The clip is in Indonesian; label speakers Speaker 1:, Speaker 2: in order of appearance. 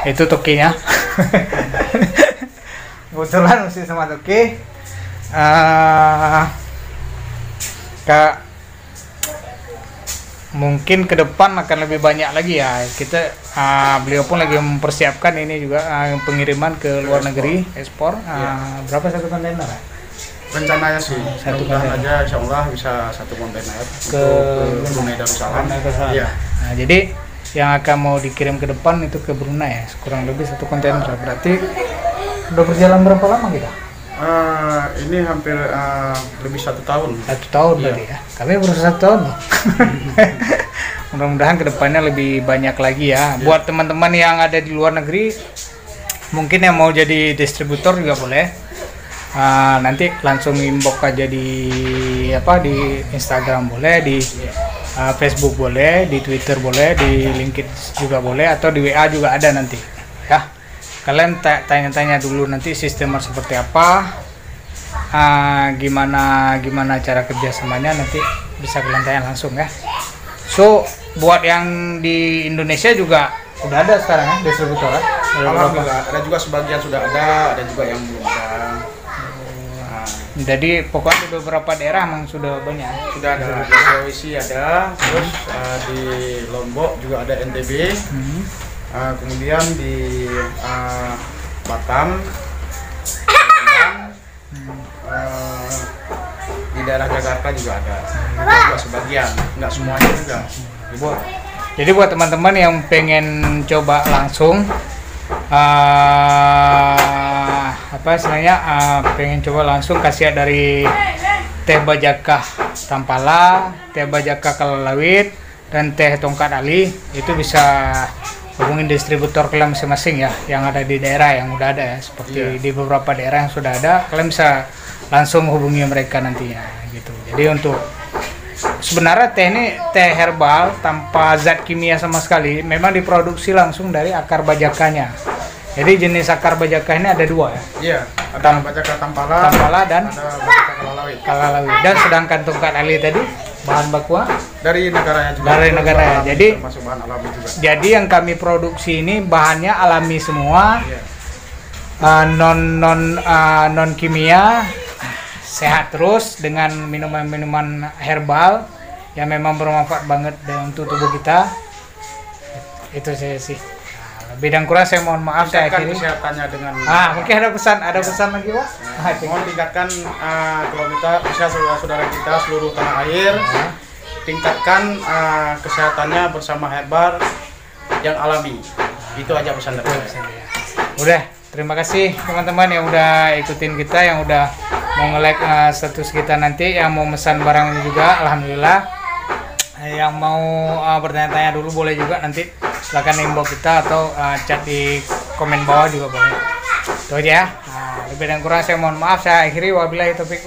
Speaker 1: Itu tokinya. Kebetulan mesti sama toki. Kak, mungkin ke depan akan lebih banyak lagi ya. Kita beliau pun lagi mempersiapkan ini juga pengiriman ke luar negeri, ekspor. Berapa satu kontainer?
Speaker 2: Rencananya sih
Speaker 1: Satu
Speaker 2: mudah-mudahan aja insya Allah bisa satu kontainer
Speaker 1: ke
Speaker 2: Brunei Darussalam.
Speaker 1: Iya. Nah, jadi yang akan mau dikirim ke depan itu ke Brunei ya, kurang lebih satu kontainer. Berarti udah berjalan berapa lama kita?
Speaker 2: Ini hampir lebih 1 tahun.
Speaker 1: 1 tahun berarti ya. Kami baru 1 tahun loh. Mudah-mudahan kedepannya lebih banyak lagi ya. Buat teman-teman yang ada di luar negeri, mungkin yang mau jadi distributor juga boleh. Nanti langsung inbox aja di Instagram boleh, di Facebook boleh, di Twitter boleh, di LinkedIn juga boleh, atau di WA juga ada nanti ya. Kalian tanya-tanya dulu nanti sistemnya seperti apa, gimana cara kerjasamanya, nanti bisa kalian tanya langsung ya. So buat yang di Indonesia juga udah ada sekarang ya distributor ya?
Speaker 2: Ada juga sebagian sudah ada juga yang belum ada.
Speaker 1: Jadi pokoknya di beberapa daerah memang sudah banyak.
Speaker 2: Sudah ada di Sulawesi ada, terus di Lombok juga ada NTB, kemudian di Batam, di daerah Jakarta juga ada. Juga sebagian, nggak semuanya juga.
Speaker 1: Jadi buat teman-teman yang pengen coba langsung pengen coba langsung khasiat dari teh bajakah Tampala, teh bajakah Kalalawit, dan teh tongkat Ali, itu bisa hubungin distributor kalian masing-masing ya, yang ada di daerah yang udah ada ya, seperti di beberapa daerah yang sudah ada, kalian bisa langsung hubungi mereka nantinya gitu. Jadi untuk sebenarnya teh ini teh herbal tanpa zat kimia sama sekali, memang diproduksi langsung dari akar bajakanya. Jadi jenis akar bajakah ini ada 2 ya.
Speaker 2: Iya, ada bajakah
Speaker 1: Tampala dan
Speaker 2: ada bajakah
Speaker 1: Kalalawit. Dan sedangkan tongkat Ali tadi bahan baku
Speaker 2: dari negaranya juga.
Speaker 1: Dari negaranya. Jadi
Speaker 2: masuk bahan alami juga.
Speaker 1: Jadi yang kami produksi ini bahannya alami semua.
Speaker 2: Iya.
Speaker 1: Non kimia, sehat terus dengan minuman herbal yang memang bermanfaat banget untuk tubuh kita. Itu saya sih. Lebih dan kurang saya mohon maaf saya akhiri.
Speaker 2: Kesehatannya dengan
Speaker 1: mungkin ada pesan lagi Pak.
Speaker 2: Mohon tingkatkan kalau kita usia saudara kita seluruh tanah air, tingkatkan kesehatannya bersama herbal yang alami. Itu aja pesan dari saya.
Speaker 1: Udah, terima kasih teman-teman yang udah ikutin kita, yang udah mau nge-like status kita nanti, yang mau pesan barangnya juga, alhamdulillah. Yang mau bertanya-tanya dulu boleh juga, nanti silakan inbox kita atau chat di komen bawah juga boleh. Itu aja ya. Lebih dan kurang saya mohon maaf, saya akhiri, wabillahi taufiq.